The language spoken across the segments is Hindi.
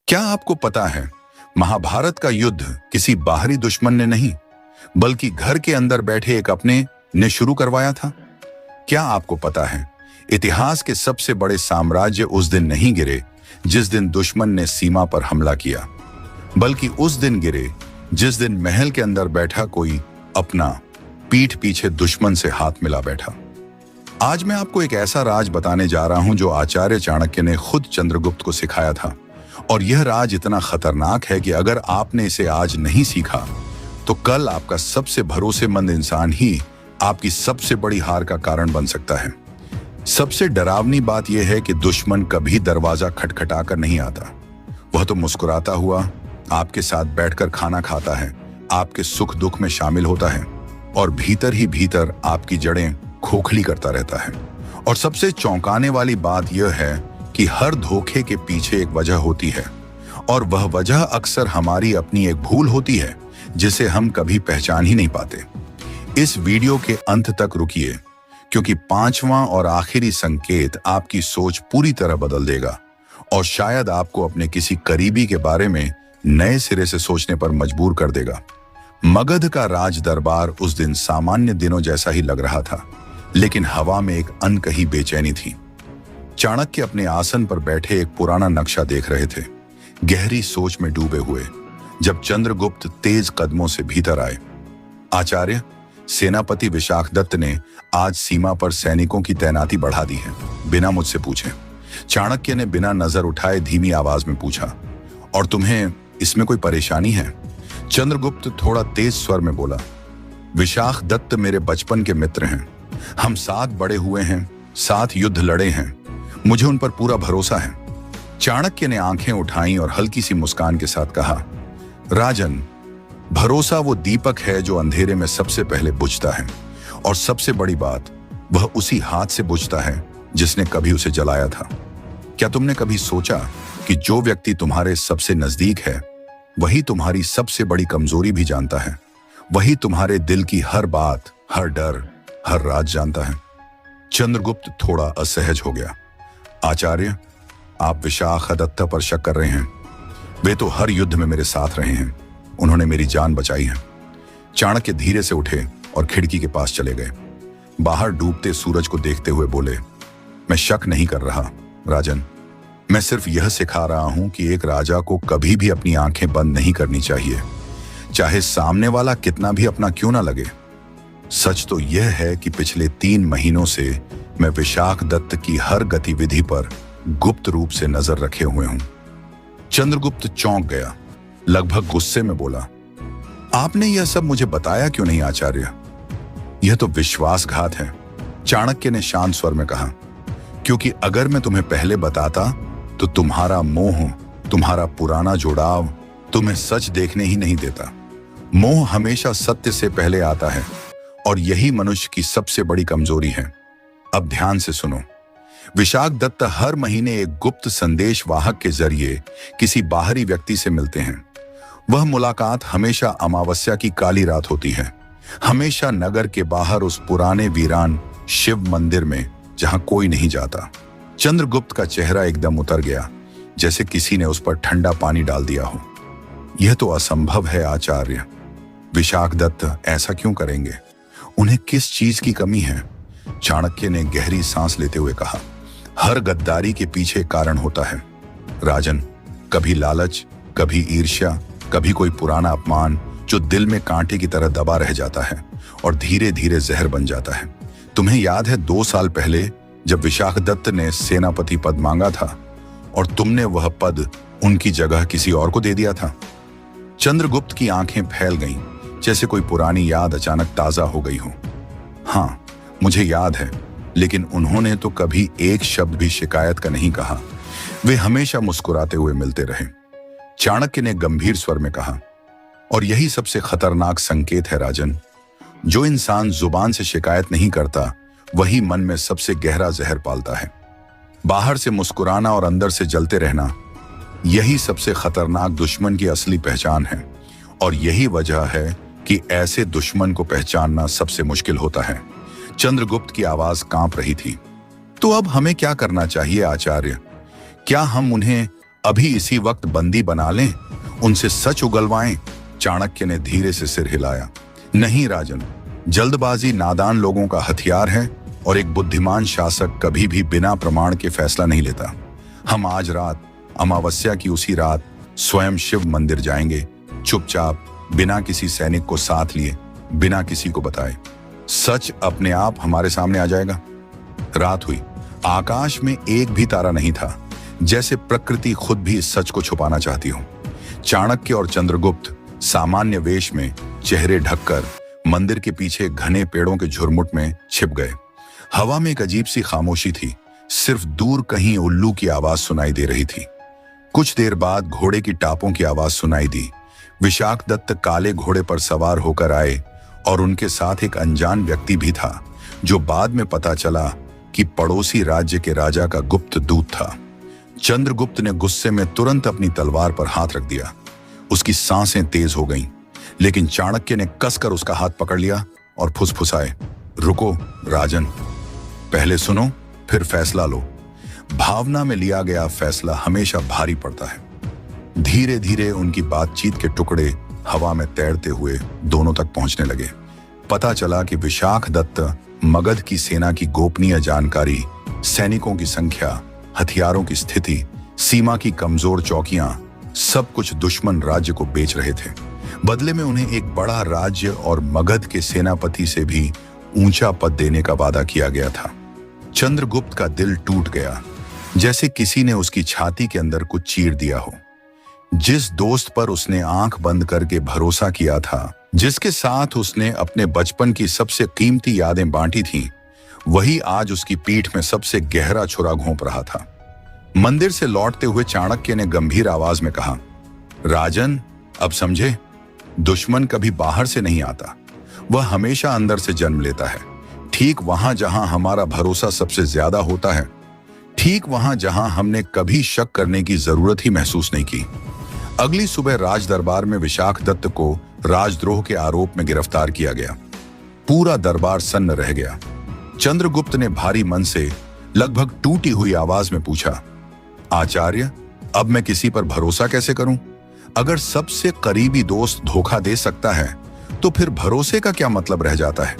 क्या आपको पता है, महाभारत का युद्ध किसी बाहरी दुश्मन ने नहीं बल्कि घर के अंदर बैठे एक अपने ने शुरू करवाया था। क्या आपको पता है, इतिहास के सबसे बड़े साम्राज्य उस दिन नहीं गिरे जिस दिन दुश्मन ने सीमा पर हमला किया, बल्कि उस दिन गिरे जिस दिन महल के अंदर बैठा कोई अपना पीठ पीछे दुश्मन से हाथ मिला बैठा। आज मैं आपको एक ऐसा राज बताने जा रहा हूं जो आचार्य चाणक्य ने खुद चंद्रगुप्त को सिखाया था। और यह राज इतना खतरनाक है कि अगर आपने इसे आज नहीं सीखा तो कल आपका सबसे भरोसेमंद इंसान ही आपकी सबसे बड़ी हार का कारण बन सकता है। सबसे डरावनी बात यह है कि दुश्मन कभी दरवाजा खटखटाकर नहीं आता। वह तो मुस्कुराता हुआ आपके साथ बैठकर खाना खाता है, आपके सुख दुख में शामिल होता है और भीतर ही भीतर आपकी जड़ें खोखली करता रहता है। और सबसे चौंकाने वाली बात यह है कि हर धोखे के पीछे एक वजह होती है और वह वजह अक्सर हमारी अपनी एक भूल होती है जिसे हम कभी पहचान ही नहीं पाते। इस वीडियो के अंत तक रुकिए क्योंकि पांचवां और आखिरी संकेत आपकी सोच पूरी तरह बदल देगा और शायद आपको अपने किसी करीबी के बारे में नए सिरे से सोचने पर मजबूर कर देगा। मगध का राज दरबार उस दिन सामान्य दिनों जैसा ही लग रहा था, लेकिन हवा में एक अनकही बेचैनी थी। चाणक्य अपने आसन पर बैठे एक पुराना नक्शा देख रहे थे, गहरी सोच में डूबे हुए, जब चंद्रगुप्त तेज कदमों से भीतर आए। आचार्य, सेनापति विशाखदत्त ने आज सीमा पर सैनिकों की तैनाती बढ़ा दी है, बिना मुझसे पूछे। चाणक्य ने बिना नजर उठाए धीमी आवाज में पूछा, और तुम्हें इसमें कोई परेशानी है? चंद्रगुप्त थोड़ा तेज स्वर में बोला, विशाखदत्त मेरे बचपन के मित्र हैं, हम साथ बड़े हुए हैं, साथ युद्ध लड़े हैं, मुझे उन पर पूरा भरोसा है। चाणक्य ने आंखें उठाईं और हल्की सी मुस्कान के साथ कहा, राजन, भरोसा वो दीपक है जो अंधेरे में सबसे पहले बुझता है, और सबसे बड़ी बात, वह उसी हाथ से बुझता है जिसने कभी उसे जलाया था। क्या तुमने कभी सोचा कि जो व्यक्ति तुम्हारे सबसे नजदीक है वही तुम्हारी सबसे बड़ी कमजोरी भी जानता है, वही तुम्हारे दिल की हर बात, हर डर, हर राज जानता है। चंद्रगुप्त थोड़ा असहज हो गया। आचार्य, आप विशाखदत्त पर शक कर रहे हैं? वे तो हर युद्ध में मेरे साथ रहे हैं, उन्होंने मेरी जान बचाई है। चाणक्य धीरे से उठे और खिड़की के पास चले गए। बाहर डूबते सूरज को देखते हुए बोले, मैं शक नहीं कर रहा राजन, मैं सिर्फ यह सिखा रहा हूं कि एक राजा को कभी भी अपनी आंखें बंद नहीं करनी चाहिए, चाहे सामने वाला कितना भी अपना क्यों ना लगे। सच तो यह है कि पिछले 3 महीनों से मैं विशाखदत्त की हर गतिविधि पर गुप्त रूप से नजर रखे हुए हूं। चंद्रगुप्त चौंक गया, लगभग गुस्से में बोला, आपने यह सब मुझे बताया क्यों नहीं आचार्य? यह तो विश्वासघात है। चाणक्य ने शांत स्वर में कहा, क्योंकि अगर मैं तुम्हें पहले बताता तो तुम्हारा मोह, तुम्हारा पुराना जुड़ाव तुम्हें सच देखने ही नहीं देता। मोह हमेशा सत्य से पहले आता है और यही मनुष्य की सबसे बड़ी कमजोरी है। अब ध्यान से सुनो। विशाखदत्त हर महीने एक गुप्त संदेश वाहक के जरिए किसी बाहरी व्यक्ति से मिलते हैं। वह मुलाकात हमेशा अमावस्या की काली रात होती है, हमेशा नगर के बाहर उस पुराने वीरान शिव मंदिर में जहां कोई नहीं जाता। चंद्रगुप्त का चेहरा एकदम उतर गया, जैसे किसी ने उस पर ठंडा पानी डाल दिया हो। यह तो असंभव है आचार्य, विशाखदत्त ऐसा क्यों करेंगे? उन्हें किस चीज की कमी है? चाणक्य ने गहरी सांस लेते हुए कहा, हर गद्दारी के पीछे कारण होता है राजन। कभी लालच, कभी ईर्ष्या, कभी कोई पुराना अपमान जो दिल में कांटे की तरह दबा रह जाता है और धीरे धीरे जहर बन जाता है। तुम्हें याद है 2 साल पहले जब विशाखदत्त ने सेनापति पद मांगा था और तुमने वह पद उनकी जगह किसी और को दे दिया था? चंद्रगुप्त की आंखें फैल गईं, जैसे कोई पुरानी याद अचानक ताजा हो गई हो। हाँ, मुझे याद है, लेकिन उन्होंने तो कभी एक शब्द भी शिकायत का नहीं कहा। वे हमेशा मुस्कुराते हुए मिलते रहे। चाणक्य ने गंभीर स्वर में कहा, और यही सबसे खतरनाक संकेत है राजन। जो इंसान जुबान से शिकायत नहीं करता वही मन में सबसे गहरा जहर पालता है। बाहर से मुस्कुराना और अंदर से जलते रहना, यही सबसे खतरनाक दुश्मन की असली पहचान है। और यही वजह है कि ऐसे दुश्मन को पहचानना सबसे मुश्किल होता है। चंद्रगुप्त की आवाज कांप रही थी। तो अब हमें क्या करना चाहिए आचार्य? क्या हम उन्हें अभी इसी वक्त बंदी बना लें, उनसे सच उगलवाएं। चाणक्य ने धीरे से सिर हिलाया। नहीं राजन, जल्दबाजी नादान लोगों का हथियार है और एक बुद्धिमान शासक कभी भी बिना प्रमाण के फैसला नहीं लेता। हम आज रात, अमावस्या की उसी रात, स्वयं शिव मंदिर जाएंगे, चुपचाप, बिना किसी सैनिक को साथ लिए, बिना किसी को बताए। सच अपने आप हमारे सामने आ जाएगा। रात हुई। आकाश में एक भी तारा नहीं था, जैसे प्रकृति खुद भी इस सच को छुपाना चाहती हो। चाणक्य और चंद्रगुप्त सामान्य वेश में, चेहरे ढककर, मंदिर के पीछे घने पेड़ों के झुरमुट में छिप गए। हवा में एक अजीब सी खामोशी थी, सिर्फ दूर कहीं उल्लू की आवाज सुनाई दे रही थी। कुछ देर बाद घोड़े की टापों की आवाज सुनाई दी। विशाखदत्त काले घोड़े पर सवार होकर आए और उनके साथ एक अनजान व्यक्ति भी था, जो बाद में पता चला कि पड़ोसी राज्य के राजा का गुप्त दूत था। चंद्रगुप्त ने गुस्से में तुरंत अपनी तलवार पर हाथ रख दिया। उसकी सांसें तेज हो गईं, लेकिन चाणक्य ने कसकर उसका हाथ पकड़ लिया और फुसफुसाए, रुको राजन, पहले सुनो फिर फैसला लो। भावना में लिया गया फैसला हमेशा भारी पड़ता है। धीरे धीरे उनकी बातचीत के टुकड़े हवा में तैरते हुए दोनों तक पहुंचने लगे। पता चला कि विशाखदत्त मगध की सेना की गोपनीय जानकारी, सैनिकों की संख्या, हथियारों की स्थिति, सीमा की कमजोर चौकियां, सब कुछ दुश्मन राज्य को बेच रहे थे। बदले में उन्हें एक बड़ा राज्य और मगध के सेनापति से भी ऊंचा पद देने का वादा किया गया था। चंद्रगुप्त का दिल टूट गया, जैसे किसी ने उसकी छाती के अंदर कुछ चीर दिया हो। जिस दोस्त पर उसने आंख बंद करके भरोसा किया था, जिसके साथ उसने अपने बचपन की सबसे कीमती यादें बांटी थीं, वही आज उसकी पीठ में सबसे गहरा छुरा घोंप रहा था। मंदिर से लौटते हुए चाणक्य ने गंभीर आवाज में कहा, राजन, अब समझे, दुश्मन कभी बाहर से नहीं आता, वह हमेशा अंदर से जन्म लेता है। ठीक वहां जहां हमारा भरोसा सबसे ज्यादा होता है, ठीक वहां जहां हमने कभी शक करने की जरूरत ही महसूस नहीं की। अगली सुबह राज दरबार में विशाखदत्त को राजद्रोह के आरोप में गिरफ्तार किया गया। पूरा दरबार सन्न रह गया। चंद्रगुप्त ने भारी मन से, लगभग टूटी हुई आवाज में पूछा, आचार्य, अब मैं किसी पर भरोसा कैसे करूं? अगर सबसे करीबी दोस्त धोखा दे सकता है, तो फिर भरोसे का क्या मतलब रह जाता है?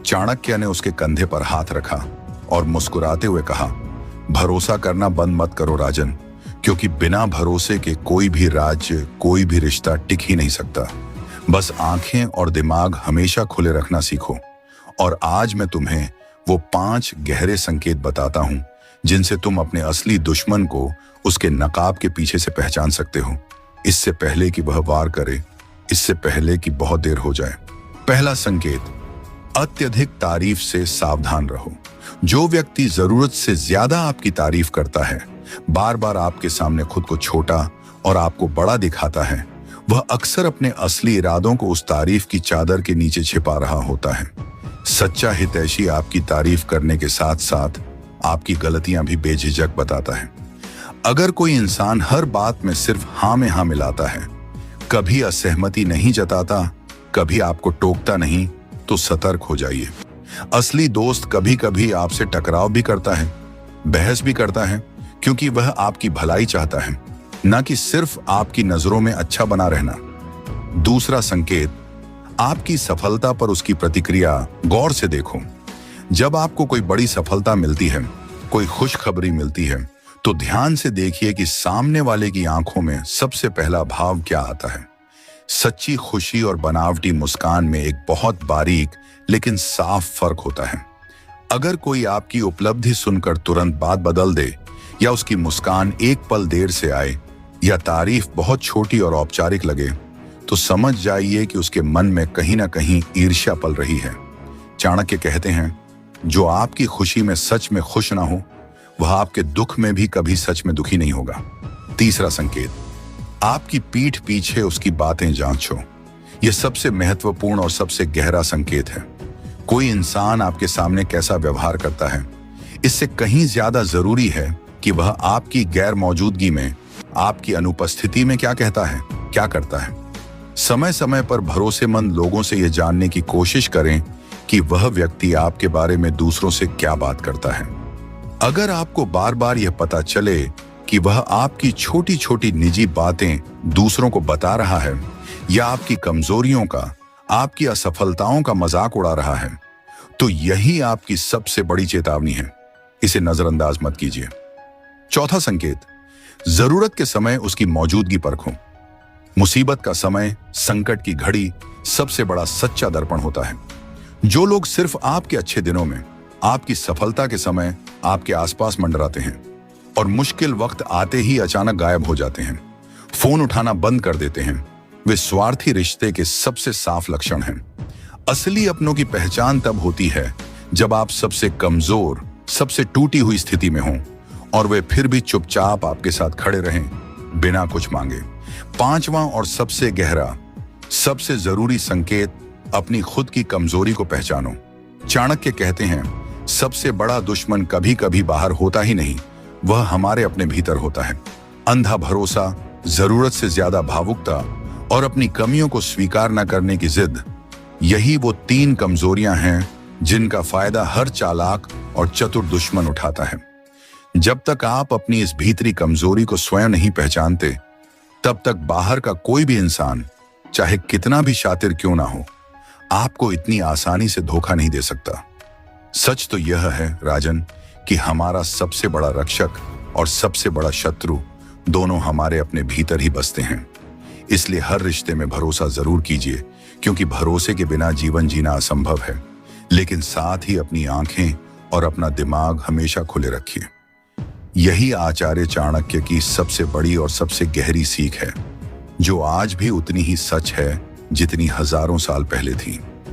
चाणक्य ने उसके कंधे पर हाथ रखा और मुस्कुराते हुए कहा, भरोसा करना बंद मत करो राजन, क्योंकि बिना भरोसे के कोई भी राज्य, कोई भी रिश्ता टिक ही नहीं सकता। बस आंखें और दिमाग हमेशा खुले रखना सीखो। और आज मैं तुम्हें वो 5 गहरे संकेत बताता हूं, जिनसे तुम अपने असली दुश्मन को उसके नकाब के पीछे से पहचान सकते हो, इससे पहले कि वह वार करे, इससे पहले कि बहुत देर हो जाए। पहला संकेत, अत्यधिक तारीफ से सावधान रहो। जो व्यक्ति जरूरत से ज्यादा आपकी तारीफ करता है, बार बार आपके सामने खुद को छोटा और आपको बड़ा दिखाता है, वह अक्सर अपने असली इरादों को उस तारीफ की चादर के नीचे छिपा रहा होता है। सच्चा हितैषी आपकी तारीफ करने के साथ साथ आपकी गलतियां भी बेझिझक बताता है। अगर कोई इंसान हर बात में सिर्फ हाँ में हाँ मिलाता है, कभी असहमति नहीं जताता, कभी आपको टोकता नहीं, तो सतर्क हो जाइए। असली दोस्त कभी कभी आपसे टकराव भी करता है, बहस भी करता है, क्योंकि वह आपकी भलाई चाहता है, न कि सिर्फ आपकी नजरों में अच्छा बना रहना। दूसरा संकेत, आपकी सफलता पर उसकी प्रतिक्रिया गौर से देखो। जब आपको कोई बड़ी सफलता मिलती है, कोई खुशखबरी मिलती है, तो ध्यान से देखिए कि सामने वाले की आंखों में सबसे पहला भाव क्या आता है। सच्ची खुशी और बनावटी मुस्कान में एक बहुत बारीक लेकिन साफ फर्क होता है। अगर कोई आपकी उपलब्धि सुनकर तुरंत बात बदल दे, या उसकी मुस्कान एक पल देर से आए, या तारीफ बहुत छोटी और औपचारिक लगे, तो समझ जाइए कि उसके मन में कहीं ना कहीं ईर्ष्या पल रही है। चाणक्य कहते हैं, जो आपकी खुशी में सच में खुश ना हो, वह आपके दुख में भी कभी सच में दुखी नहीं होगा। तीसरा संकेत, आपकी पीठ पीछे उसकी बातें जांचो। यह सबसे महत्वपूर्ण और सबसे गहरा संकेत है। कोई इंसान आपके सामने कैसा व्यवहार करता है, इससे कहीं ज्यादा जरूरी है कि वह आपकी गैर मौजूदगी में, आपकी अनुपस्थिति में क्या कहता है, क्या करता है। समय समय पर भरोसेमंद लोगों से यह जानने की कोशिश करें कि वह व्यक्ति आपके बारे में दूसरों से क्या बात करता है। अगर आपको बार बार यह पता चले कि वह आपकी छोटी छोटी निजी बातें दूसरों को बता रहा है या आपकी कमजोरियों का, आपकी असफलताओं का मजाक उड़ा रहा है, तो यही आपकी सबसे बड़ी चेतावनी है। इसे नजरअंदाज मत कीजिए। चौथा संकेत, जरूरत के समय उसकी मौजूदगी परखो। मुसीबत का समय, संकट की घड़ी सबसे बड़ा सच्चा दर्पण होता है। जो लोग सिर्फ आपके अच्छे दिनों में, आपकी सफलता के समय आपके आसपास मंडराते हैं और मुश्किल वक्त आते ही अचानक गायब हो जाते हैं, फोन उठाना बंद कर देते हैं, वे स्वार्थी रिश्ते के सबसे साफ लक्षण हैं। असली अपनों की पहचान तब होती है जब आप सबसे कमजोर, सबसे टूटी हुई स्थिति में हों और वे फिर भी चुपचाप आपके साथ खड़े रहें, बिना कुछ मांगे। पांचवां और सबसे गहरा, सबसे जरूरी संकेत, अपनी खुद की कमजोरी को पहचानो। चाणक्य कहते हैं, सबसे बड़ा दुश्मन कभी कभी बाहर होता ही नहीं, वह हमारे अपने भीतर होता है। अंधा भरोसा, जरूरत से ज्यादा भावुकता और अपनी कमियों को स्वीकार न करने की जिद, यही वो 3 कमजोरियां हैं जिनका फायदा हर चालाक और चतुर दुश्मन उठाता है। जब तक आप अपनी इस भीतरी कमजोरी को स्वयं नहीं पहचानते, तब तक बाहर का कोई भी इंसान, चाहे कितना भी शातिर क्यों ना हो, आपको इतनी आसानी से धोखा नहीं दे सकता। सच तो यह है राजन कि हमारा सबसे बड़ा रक्षक और सबसे बड़ा शत्रु दोनों हमारे अपने भीतर ही बसते हैं। इसलिए हर रिश्ते में भरोसा जरूर कीजिए, क्योंकि भरोसे के बिना जीवन जीना असंभव है। लेकिन साथ ही अपनी आंखें और अपना दिमाग हमेशा खुले रखिए। यही आचार्य चाणक्य की सबसे बड़ी और सबसे गहरी सीख है, जो आज भी उतनी ही सच है जितनी हजारों साल पहले थी।